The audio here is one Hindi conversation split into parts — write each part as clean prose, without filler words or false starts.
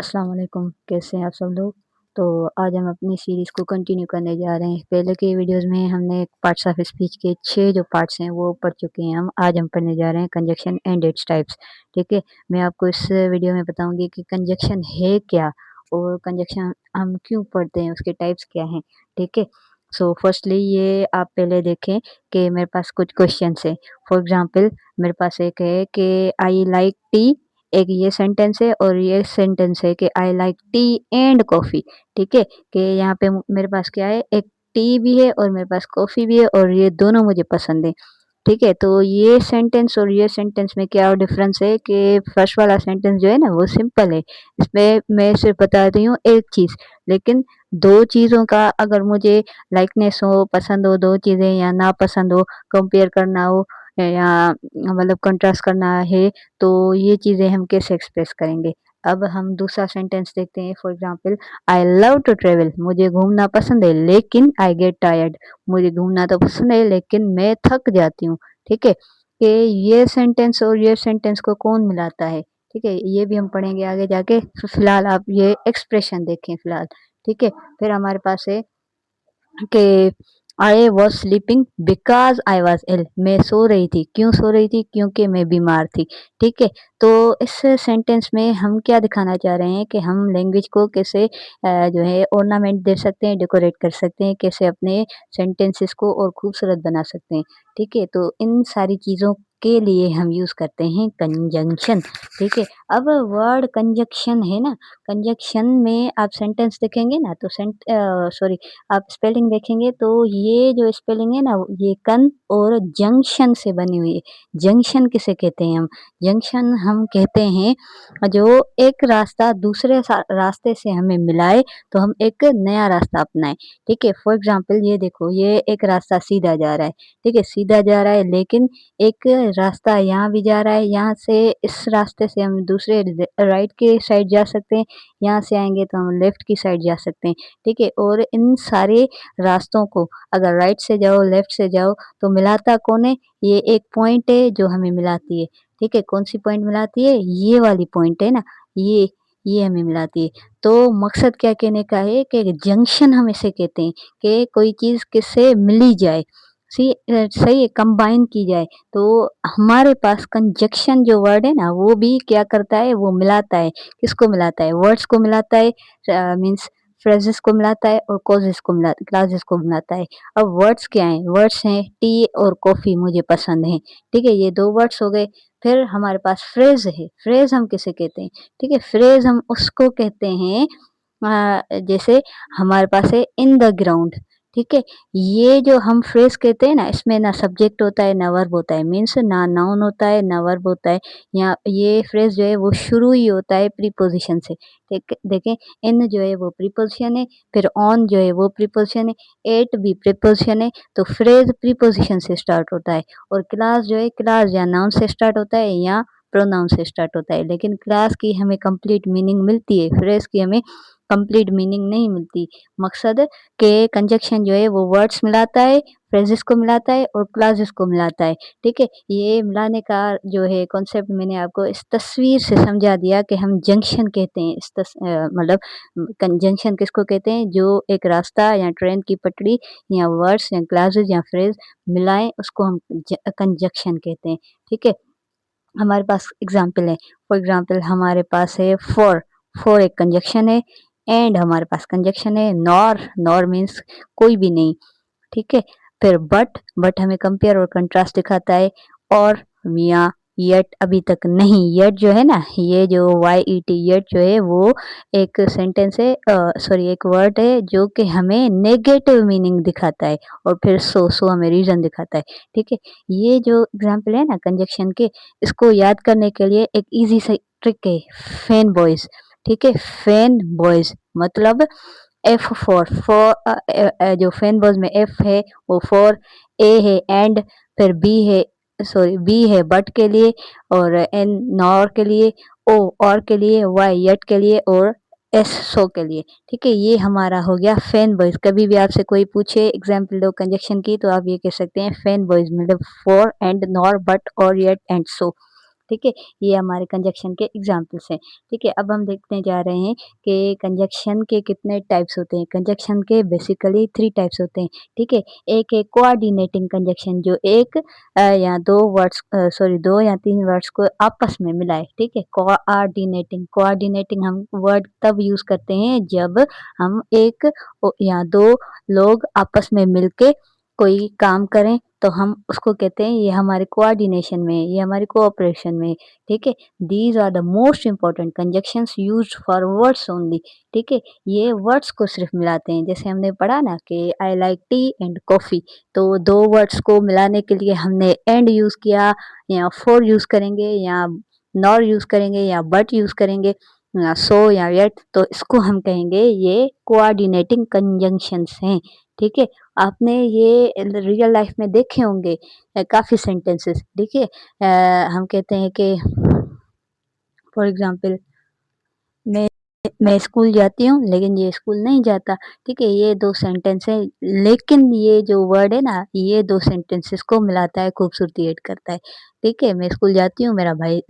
अस्सलाम वालेकुम, कैसे हैं आप सब लोग? तो आज हम अपनी सीरीज़ को कंटिन्यू करने जा रहे हैं। पहले के वीडियोज़ में हमने पार्ट्स ऑफ स्पीच के 6 जो पार्ट्स हैं वो पढ़ चुके हैं हम। आज हम पढ़ने जा रहे हैं कंजंक्शन एंड इट्स टाइप्स, ठीक है? मैं आपको इस वीडियो में बताऊँगी कि कंजंक्शन है क्या? और कंजंक्शन हम क्यों पढ़ते हैं, उसके टाइप्स क्या हैं, ठीक है? सो फर्स्टली ये आप पहले देखें कि मेरे पास कुछ क्वेश्चन्स हैं। फॉर एग्ज़ाम्पल मेरे पास एक है कि आई लाइक टी, एक ये सेंटेंस है और ये सेंटेंस है कि I like T and coffee, ठीक है? कि यहाँ पे मेरे पास क्या है, एक टी भी है और मेरे पास कॉफ़ी भी है और ये दोनों मुझे पसंद है, ठीक है? तो ये सेंटेंस और ये सेंटेंस में क्या डिफ़रेंस है कि फर्स्ट वाला सेंटेंस जो है ना वो सिंपल है। इसमें मैं सिर्फ़ बता रही हूँ एक चीज़, लेकिन 2 चीज़ों का अगर मुझे लाइकनेस हो, पसंद हो 2 चीज़ें या नापसंद हो, कंपेयर करना हो या मतलब कंट्रास्ट करना है, तो ये चीज़ें हम कैसे एक्सप्रेस करेंगे? अब हम दूसरा सेंटेंस देखते हैं। For example I love to travel, मुझे घूमना पसंद है लेकिन आई गेट टायर्ड, मुझे घूमना तो पसंद है लेकिन मैं थक जाती हूँ, ठीक है? कि ये सेंटेंस और ये सेंटेंस को कौन मिलाता है, ठीक है? ये भी हम पढ़ेंगे आगे जाके। फिलहाल आप ये एक्सप्रेशन देखें फिलहाल, ठीक है? फिर हमारे पास है कि I was sleeping because I was ill, मैं सो रही थी। क्यों सो रही थी? क्योंकि मैं बीमार थी, ठीक है? तो इस सेंटेंस में हम क्या दिखाना चाह रहे हैं कि हम लैंग्वेज को कैसे जो है ऑर्नामेंट दे सकते हैं, डेकोरेट कर सकते हैं, कैसे अपने सेंटेंसेस को और खूबसूरत बना सकते हैं, ठीक है? तो इन सारी चीज़ों के लिए हम यूज़ करते हैं कंजंक्शन, ठीक है? अब वर्ड कंजंक्शन है ना, कंजंक्शन में आप सेंटेंस देखेंगे ना तो सॉरी, आप स्पेलिंग देखेंगे तो ये जो स्पेलिंग है ना ये कन और जंक्शन से बनी हुई है। जंक्शन किसे कहते हैं हम? जंक्शन हम कहते हैं जो एक रास्ता दूसरे रास्ते से हमें मिलाए तो हम एक नया रास्ता अपनाएँ, ठीक है? फॉर एग्ज़ाम्पल ये देखो, ये एक रास्ता सीधा जा रहा है, ठीक है? सीधा जा रहा है लेकिन एक रास्ता यहाँ भी जा रहा है, यहाँ से इस रास्ते से हम दूसरे राइट के साइड जा सकते हैं, यहाँ से आएँगे तो हम लेफ्ट की साइड जा सकते हैं, ठीक है? और इन सारे रास्तों को अगर राइट से जाओ, लेफ्ट से जाओ तो मिलाता कौन है? ये एक पॉइंट है जो हमें मिलाती है, ठीक है? कौन-सी पॉइंट मिलाती है? ये वाली पॉइंट है ना, ये हमें मिलाती है। तो मकसद क्या कहने का है कि जंक्शन हम इसे कहते हैं कि कोई चीज़ किससे मिली जाए, सही है, कंबाइन की जाए। तो हमारे पास कंजंक्शन जो वर्ड है ना वो भी क्या करता है? वो मिलाता है। किसको मिलाता है? वर्ड्स को मिलाता है, मीन्स फ्रेजेस को मिलाता है और कॉजेस को क्लॉजेस को मिलाता है। अब वर्ड्स क्या हैं? वर्ड्स हैं टी और कॉफ़ी मुझे पसंद है, ठीक है? ये 2 वर्ड्स हो गए। फिर हमारे पास फ्रेज़ है। फ्रेज़ हम किसे कहते हैं? ठीक है? फ्रेज़ हम उसको कहते हैं जैसे हमारे पास है इन द ग्राउंड, ठीक है? ये जो हम फ्रेज़ कहते हैं ना इसमें ना सब्जेक्ट होता है ना वर्ब होता है, मीन्स ना नाउन होता है ना वर्ब होता है। या ये फ्रेज़ जो है वो शुरू ही होता है प्रीपोज़िशन से। देखें, इन जो है वो प्रीपोज़िशन है, फिर ऑन जो है वो प्रीपोज़िशन है, एट भी प्रीपोज़िशन है, तो फ्रेज़ प्रीपोज़िशन से स्टार्ट होता है। और क्लास जो है, क्लास या नाउन से स्टार्ट होता है या प्रोनाउन से स्टार्ट होता है। लेकिन क्लास की हमें कंप्लीट मीनिंग मिलती है, फ्रेज़ की हमें कंप्लीट मीनिंग नहीं मिलती। मकसद के कंजंक्शन जो है वो वर्ड्स मिलाता है, फ्रेजेस को मिलाता है और क्लॉजेस को मिलाता है, ठीक है? ये मिलाने का जो है कॉन्सेप्ट मैंने आपको इस तस्वीर से समझा दिया कि हम जंक्शन कहते हैं। मतलब कंजंक्शन किसको कहते हैं? जो एक रास्ता या ट्रेन की पटरी या वर्ड्स या क्लॉजेस या फ्रेज मिलाएँ उसको हम कंजंक्शन कहते हैं, ठीक है? हमारे पास एग्ज़ाम्पल है, फॉर एग्ज़ाम्पल हमारे पास है फॉर एक कंजंक्शन है, एंड हमारे पास कंजंक्शन है, नॉर मीन्स कोई भी नहीं, ठीक है? फिर बट हमें कंपेयर और कंट्रास्ट दिखाता है, और या येट अभी तक नहीं, येट जो है ना, ये जो YET येट जो है वो एक सेंटेंस है, सॉरी एक वर्ड है जो कि हमें नेगेटिव मीनिंग दिखाता है, और फिर सो हमें रीज़न दिखाता है, ठीक है? ये जो एग्ज़ाम्पल है ना कंजंक्शन के, इसको याद करने के लिए एक ईज़ी सी ट्रिक है, फैन बॉयज़, ठीक है? फैन बॉयज़ मतलब एफ फॉर जो फैन बॉयज़ में एफ है वो फॉर, ए है एंड, फिर बी है बट के लिए, और एन नॉर के लिए, ओ और के लिए, वाई यट के लिए, और एस सो के लिए, ठीक है? ये हमारा हो गया फैन बॉयज़। कभी भी आपसे कोई पूछे एग्ज़ाम्पल दो कंजंक्शन की तो आप ये कह सकते हैं फैन बॉयज़ मतलब फॉर एंड नॉर बट और येट एंड सो, ठीक है? ये हमारे कंजंक्शन के एग्ज़ाम्पल्स हैं, ठीक है? अब हम देखने जा रहे हैं कि कंजंक्शन के कितने टाइप्स होते हैं। कंजंक्शन के बेसिकली 3 टाइप्स होते हैं, ठीक है? एक है कोऑर्डिनेटिंग कंजंक्शन जो या 2 या 3 वर्ड्स को आपस में मिलाए, ठीक है? कोऑर्डिनेटिंग कोऑर्डिनेटिंग हम वर्ड तब यूज़ करते हैं जब हम 1 या 2 लोग आपस में मिलके कोई काम करें, तो हम उसको कहते हैं ये हमारे कोऑर्डिनेशन में है, ये हमारे कोऑपरेशन में है, ठीक है? These are the most important conjunctions used for words only, ठीक है? ये वर्ड्स को सिर्फ़ मिलाते हैं, जैसे हमने पढ़ा ना कि I like T and coffee, तो 2 वर्ड्स को मिलाने के लिए हमने एंड यूज़ किया या फॉर यूज़ करेंगे या नॉर यूज़ करेंगे या बट यूज़ करेंगे या सो या येट, तो इसको हम कहेंगे ये कोऑर्डिनेटिंग कंजंक्शंस हैं, ठीक है? आपने ये रियल लाइफ में देखे होंगे काफ़ी सेंटेंसेस, ठीक है? हम कहते हैं कि फॉर एग्ज़ाम्पल मैं मैं स्कूल जाती हूँ, लेकिन ये स्कूल नहीं जाता, ठीक है? ये 2 सेंटेंस हैं, लेकिन ये जो वर्ड है ना, ये 2 सेंटेंसेस को मिलाता है, खूबसूरती ऐड करता है, ठीक है? मैं स्कूल जाती हूँ, मेरा भाई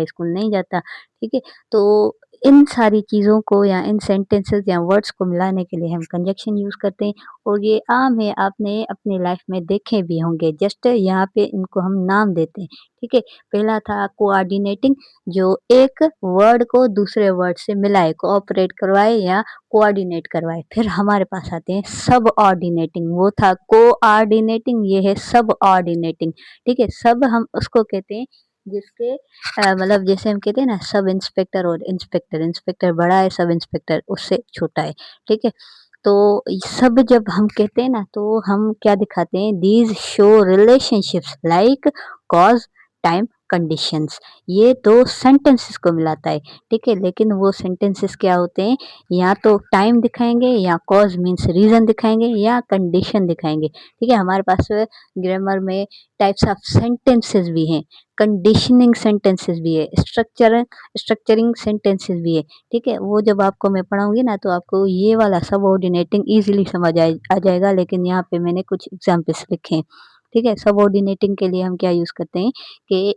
स्कूल नहीं जाता, ठीक है? तो इन सारी चीज़ों को या इन सेंटेंसेस या वर्ड्स को मिलाने के लिए हम कंजंक्शन यूज़ करते हैं और ये आम है, आपने अपनी लाइफ में देखे भी होंगे, जस्ट यहाँ पे इनको हम नाम देते हैं, ठीक है? पहला था कोऑर्डिनेटिंग जो एक वर्ड को दूसरे वर्ड से मिलाए, कोऑपरेट करवाए या कोऑर्डिनेट करवाए। फिर हमारे पास आते हैं सबऑर्डिनेटिंग, वो था कोऑर्डिनेटिंग, ये है सबऑर्डिनेटिंग, ठीक है? सब हम उसको कहते हैं जिसके मतलब जैसे हम कहते हैं ना सब इंस्पेक्टर और इंस्पेक्टर, इंस्पेक्टर बड़ा है, सब इंस्पेक्टर उससे छोटा है, ठीक है? तो सब जब हम कहते हैं ना तो हम क्या दिखाते हैं, these show relationships like cause, time, conditions, ये 2 सेंटेंसेस को मिलाता है, ठीक है? लेकिन वो सेंटेंसेस क्या होते हैं, या तो टाइम दिखाएँगे या कॉज़ मीन्स रीज़न दिखाएँगे या कंडीशन दिखाएँगे, ठीक है? हमारे पास ग्रामर में टाइप्स ऑफ सेंटेंसेस भी हैं, कंडीशनिंग सेंटेंसेस भी है, स्ट्रक्चरिंग सेंटेंसेस भी है, ठीक है? वो जब आपको मैं पढ़ाऊँगी ना तो आपको ये वाला सबऑर्डिनेटिंग ईज़िली समझ आ जाएगा, लेकिन यहाँ पे मैंने कुछ एग्ज़ाम्पल्स लिखे हैं, ठीक है? सबऑर्डिनेटिंग के लिए हम क्या यूज़ करते हैं कि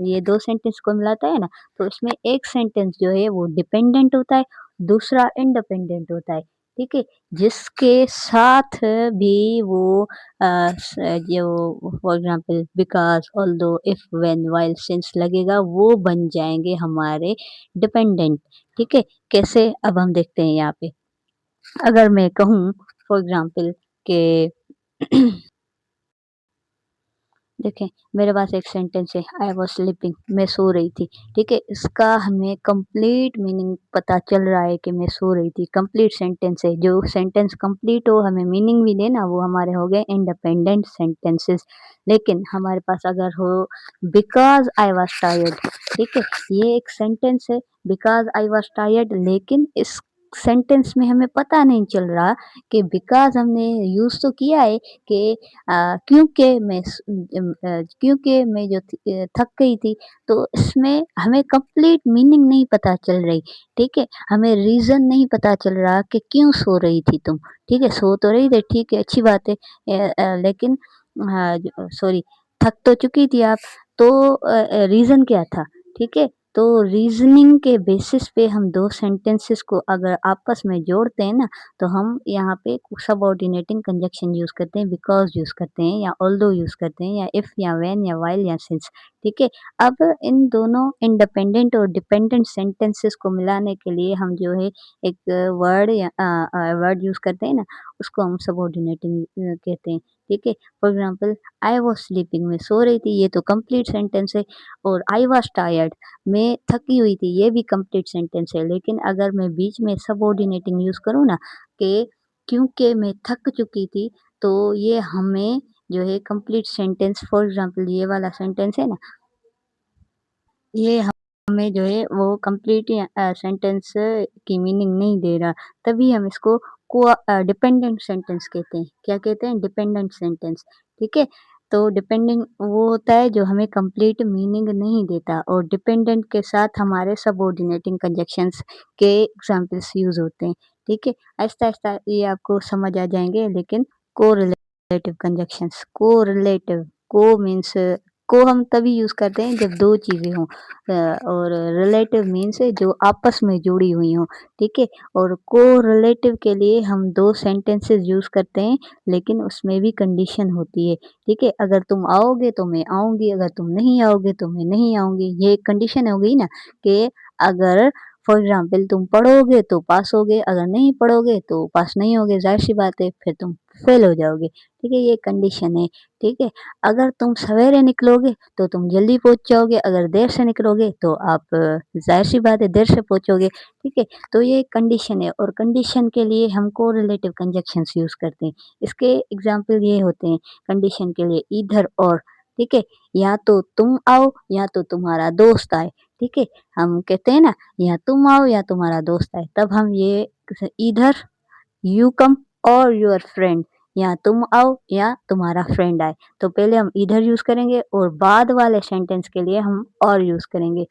ये 2 सेंटेंस को मिलाता है ना, तो इसमें एक सेंटेंस जो है वो डिपेंडेंट होता है, दूसरा इंडिपेंडेंट होता है, ठीक है? जिसके साथ भी वो जो for example because, although, if, when, while, since लगेगा वो बन जाएँगे हमारे डिपेंडेंट, ठीक है? कैसे? अब हम देखते हैं यहाँ पे। अगर मैं कहूँ फॉर एग्ज़ाम्पल कि देखें, मेरे पास एक सेंटेंस है आई वाज़ स्लीपिंग, मैं सो रही थी, ठीक है? इसका हमें कंप्लीट मीनिंग पता चल रहा है कि मैं सो रही थी, कंप्लीट सेंटेंस है। जो सेंटेंस कंप्लीट हो, हमें मीनिंग भी दे ना, वो हमारे हो गए इंडिपेंडेंट सेंटेंसेस। लेकिन हमारे पास अगर हो बिकॉज़ आई वाज़ टायर्ड, ठीक है? ये एक सेंटेंस है बिकॉज़ आई वाज़ टायर्ड, लेकिन इस सेंटेंस में हमें पता नहीं चल रहा कि बिकॉज़ हमने यूज़ तो किया है कि क्योंकि मैं जो थक गई थी, तो इसमें हमें कंप्लीट मीनिंग नहीं पता चल रही, ठीक है? हमें रीज़न नहीं पता चल रहा कि क्यों सो रही थी तुम, ठीक है? सो तो रही थी, ठीक है, अच्छी बात है लेकिन सॉरी, थक तो चुकी थी आप, तो रीज़न क्या था, ठीक है? तो रीज़निंग के बेसिस पे हम 2 सेंटेंसेस को अगर आपस में जोड़ते हैं ना, तो हम यहाँ पे सबऑर्डिनेटिंग कंजंक्शन यूज़ करते हैं, बिकॉज़ यूज़ करते हैं या ऑल्दो यूज़ करते हैं या इफ या व्हेन या व्हाइल या सिंस, ठीक है? अब इन दोनों इंडिपेंडेंट और डिपेंडेंट सेंटेंसेस को मिलाने के लिए हम जो है एक वर्ड यूज़ करते हैं ना, उसको हम सबऑर्डिनेटिंग कहते हैं, ठीक है? For example I was sleeping, मैं सो रही थी, ये तो कंप्लीट सेंटेंस है, और आई वाज़ टायर्ड, मैं थकी हुई थी, ये भी कंप्लीट सेंटेंस है। लेकिन अगर मैं बीच में सबऑर्डिनेटिंग यूज़ करूँ ना कि क्योंकि मैं थक चुकी थी, तो ये हमें जो है कंप्लीट सेंटेंस, फॉर एग्ज़ाम्पल ये वाला सेंटेंस है ना, ये हमें जो है वो कंप्लीट सेंटेंस की मीनिंग नहीं दे रहा, तभी हम इसको डिपेंडेंट सेंटेंस कहते हैं। क्या कहते हैं? डिपेंडेंट सेंटेंस, ठीक है? तो डिपेंडिंग वो होता है जो हमें कंप्लीट मीनिंग नहीं देता, और डिपेंडेंट के साथ हमारे सबऑर्डिनेटिंग कंजंक्शंस के एग्ज़ाम्पल्स यूज़ होते हैं, ठीक है? आहिस्ता-आहिस्ता ये आपको समझ आ जाएँगे, लेकिन कोरिलेटिव कंजंक्शंस, कोरिलेटिव, को मीन्स को हम तभी यूज़ करते हैं जब 2 चीज़ें हों और रिलेटिव मीन्स है जो आपस में जुड़ी हुई हों, ठीक है? और कोरिलेटिव के लिए हम 2 सेंटेंसेस यूज़ करते हैं, लेकिन उसमें भी कंडीशन होती है, ठीक है? अगर तुम आओगे तो मैं आऊँगी, अगर तुम नहीं आओगे तो मैं नहीं आऊँगी। ये एक कंडीशन हो गई ना कि अगर फॉर एग्ज़ाम्पल तुम पढ़ोगे तो पास होगे, अगर नहीं पढ़ोगे तो पास नहीं होगे, ज़ाहिर-सी बात है फिर तुम फेल हो जाओगे, ठीक है? ये कंडीशन है, ठीक है? अगर तुम सवेरे निकलोगे तो तुम जल्दी पहुँच जाओगे, अगर देर से निकलोगे तो आप ज़ाहिर-सी बात है देर से पहुँचोगे, ठीक है? तो ये एक कंडीशन है और कंडीशन के लिए हम कोरिलेटिव कंजंक्शंस यूज़ करते हैं। इसके एग्ज़ाम्पल ये होते हैं कंडीशन के लिए ईदर और, ठीक है? या तो तुम आओ या तो तुम्हारा दोस्त आए, ठीक है? हम कहते हैं ना या तुम आओ या तुम्हारा दोस्त आए, तब हम ये ईदर यू कम और योर फ्रेंड या तुम आओ या तुम्हारा फ्रेंड आए। तो पहले हम इधर यूज़ करेंगे और बाद वाले सेंटेंस के लिए हम और यूज़ करेंगे,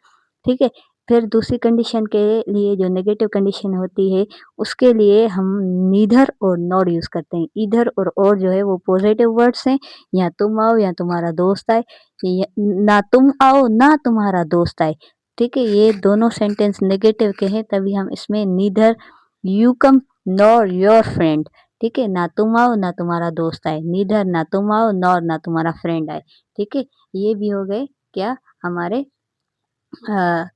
ठीक है? फिर दूसरी कंडीशन के लिए जो नेगेटिव कंडीशन होती है, उसके लिए हम नीदर और नॉर यूज़ करते हैं। ईदर और जो है वो पॉज़िटिव वर्ड्स हैं, या तुम आओ या तुम्हारा दोस्त आए, या ना तुम आओ ना तुम्हारा दोस्त आए, ठीक है? ये दोनों सेंटेंस नेगेटिव के हैं, तभी हम इसमें neither you come nor your friend, ठीक है? ना तुम आओ ना तुम्हारा दोस्त आए, नीदर ना तुम आओ नॉर ना तुम्हारा फ्रेंड आए, ठीक है? ये भी हो गए क्या हमारे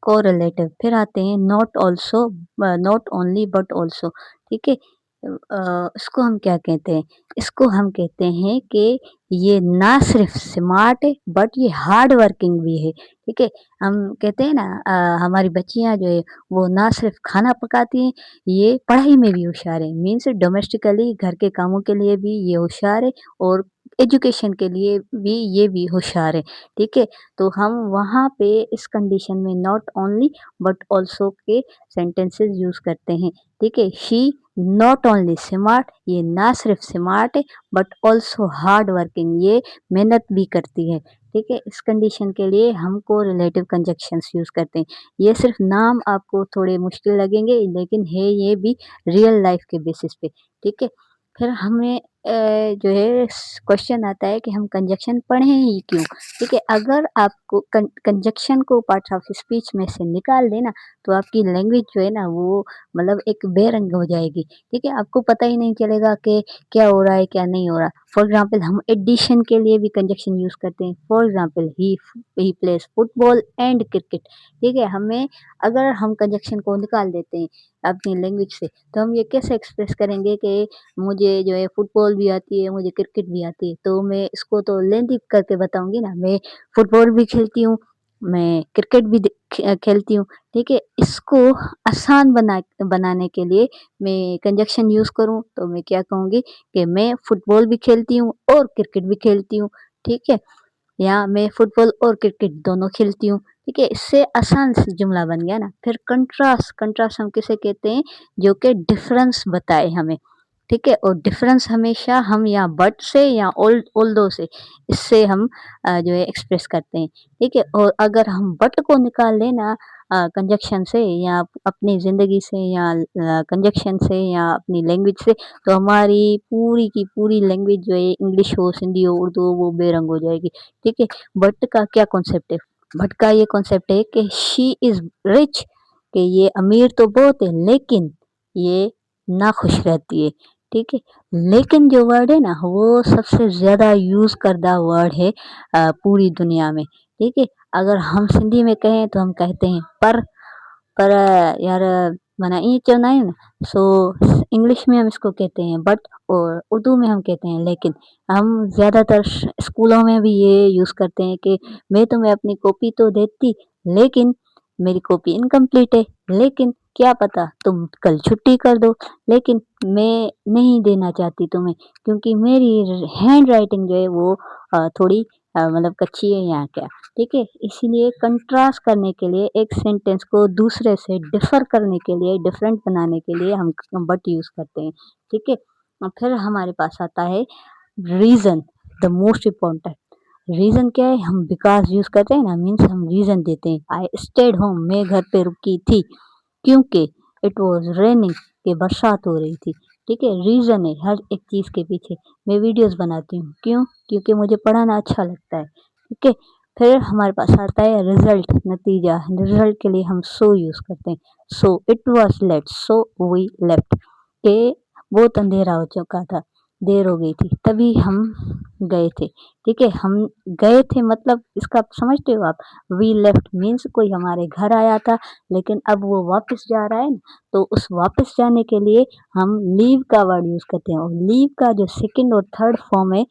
कोरिलेटिव। फिर आते हैं not also, not only but also, ठीक है? इसको हम क्या कहते हैं? इसको हम कहते हैं कि ये ना सिर्फ स्मार्ट है बट ये हार्ड वर्किंग भी है, ठीक है? हम कहते हैं ना हमारी बच्चियाँ जो है वो ना सिर्फ खाना पकाती हैं, ये पढ़ाई में भी होशियार है। मीन्स डोमेस्टिकली घर के कामों के लिए भी ये होशियार है और एजुकेशन के लिए भी ये भी होशियार है, ठीक है? तो हम वहाँ पे इस कंडीशन में नॉट ओनली बट ऑल्सो के सेंटेंसेस यूज़ करते हैं, ठीक है? शी नॉट ओनली स्मार्ट, ये ना सिर्फ स्मार्ट है बट ऑल्सो हार्ड वर्किंग, ये मेहनत भी करती है, ठीक है? इस कंडीशन के लिए हम कोरिलेटिव कंजंक्शंस यूज़ करते हैं। ये सिर्फ नाम आपको थोड़े मुश्किल लगेंगे लेकिन है ये भी रियल लाइफ के बेसिस पे, ठीक है? फिर हमें जो है क्वेश्चन आता है कि हम कंजंक्शन पढ़ें ही क्यों? ठीक है, अगर आपको कंजक्शन को पार्ट्स ऑफ स्पीच में से निकाल देना तो आपकी लैंग्वेज जो है ना वो मतलब एक बेरंग हो जाएगी, ठीक है? आपको पता ही नहीं चलेगा कि क्या हो रहा है, क्या नहीं हो रहा। फॉर एग्ज़ाम्पल हम एडिशन के लिए भी कंजक्शन यूज़ करते हैं। For example he plays football and cricket, ठीक है? हमें अगर हम कंजक्शन को निकाल देते हैं अपनी लैंग्वेज से, तो हम ये कैसे एक्सप्रेस करेंगे कि मुझे जो है फुटबॉल भी आती है, मुझे क्रिकेट भी आती है, तो मैं इसको तो लेंदी करके बताऊँगी ना, मैं फुटबॉल भी खेलती हूँ, मैं क्रिकेट भी खेलती हूँ, ठीक है? इसको आसान बनाने के लिए मैं कंजंक्शन यूज़ करूँ, तो मैं क्या कहूँगी कि मैं फुटबॉल भी खेलती हूँ और क्रिकेट भी खेलती हूँ, ठीक है? या मैं फुटबॉल और क्रिकेट दोनों खेलती हूँ, ठीक है? इससे आसान स जुमला बन गया ना। फिर कंट्रास्ट, कंट्रास्ट हम किसे कहते हैं? जो कि डिफ़रेंस बताए हमें, ठीक है? और डिफ़रेंस हमेशा हम या बट से या ऑल्दो से, इससे हम जो है एक्सप्रेस करते हैं, ठीक है? और अगर हम बट को निकाल दें ना कंजंक्शन से या अपनी ज़िंदगी से या कंजंक्शन से या अपनी लैंग्वेज से, तो हमारी पूरी की पूरी लैंग्वेज जो है इंग्लिश हो, सिंधी हो, उर्दू हो, वो बेरंग हो जाएगी, ठीक है? बट का क्या कॉन्सेप्ट है? बट का ये कॉन्सेप्ट है कि शी इज़ रिच, कि ये अमीर तो बहुत है लेकिन ये नाखुश रहती है, ठीक है? लेकिन जो वर्ड है ना वो सबसे ज़्यादा यूज़ करदा वर्ड है पूरी दुनिया में, ठीक है? अगर हम सिंधी में कहें तो हम कहते हैं पर यार माना ये चवंदा आहियूं न, सो इंग्लिश में हम इसको कहते हैं बट और उर्दू में हम कहते हैं लेकिन। हम ज़्यादातर स्कूलों में भी ये यूज़ करते हैं कि मैं तुम्हें अपनी कॉपी तो देती, लेकिन मेरी कॉपी इनकम्प्लीट है, लेकिन क्या पता तुम कल छुट्टी कर दो, लेकिन मैं नहीं देना चाहती तुम्हें क्योंकि मेरी हैंड राइटिंग जो है वो थोड़ी मतलब कच्ची है या क्या, ठीक है? इसीलिए कंट्रास्ट करने के लिए एक सेंटेंस को दूसरे से डिफ़र करने के लिए, डिफरेंट बनाने के लिए हम बट यूज़ करते हैं, ठीक है? फिर हमारे पास आता है reason, the most important. Reason क्या है? हम बिकॉज़ यूज़ करते हैं ना, मीन्स हम रीज़न देते हैं। आई स्टेड होम, मैं घर पे रुकी थी क्योंकि इट वाज़ रेनिंग, कि बरसात हो रही थी, ठीक है? रीज़न है हर एक चीज़ के पीछे। मैं वीडियोज़ बनाती हूँ, क्यों? क्योंकि मुझे पढ़ाना अच्छा लगता है, ठीक है? फिर हमारे पास आता है रिज़ल्ट, नतीजा। रिज़ल्ट के लिए हम सो यूज़ करते हैं। So it was late, so we left, कि बहुत अंधेरा हो चुका था, देर हो गई थी, तभी हम गए थे। ठीक है? हम गए थे मतलब इसका समझते हो आप? वी लेफ्ट मीन्स कोई हमारे घर आया था, लेकिन अब वो वापस जा रहा है ना, तो उस वापस जाने के लिए हम लीव का वर्ड यूज़ करते हैं, और लीव का जो सेकंड और थर्ड फॉर्म है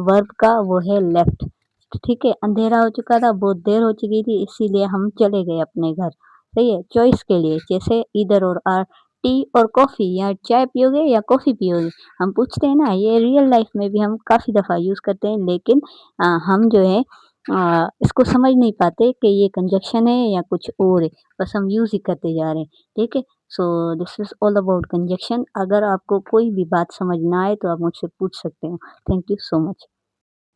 वर्ब का, वो है लेफ्ट। ठीक है? अंधेरा हो चुका था, बहुत देर हो चुकी थी, इसीलिए हम चले गए अपने घर। सही है? चॉइस के लिए जैसे ईदर और आर, टी और कॉफ़ी, या चाय पियोगे या कॉफ़ी पियोगे? हम पूछते हैं ना, ये रियल लाइफ़ में भी हम काफ़ी दफ़ा यूज़ करते हैं, लेकिन हम जो है इसको समझ नहीं पाते कि ये कंजक्शन है या कुछ और है, बस हम यूज़ ही करते जा रहे हैं। ठीक है? So this is all about conjunction. अगर आपको कोई भी बात समझ ना आए तो आप मुझसे पूछ सकते हो। Thank you so much.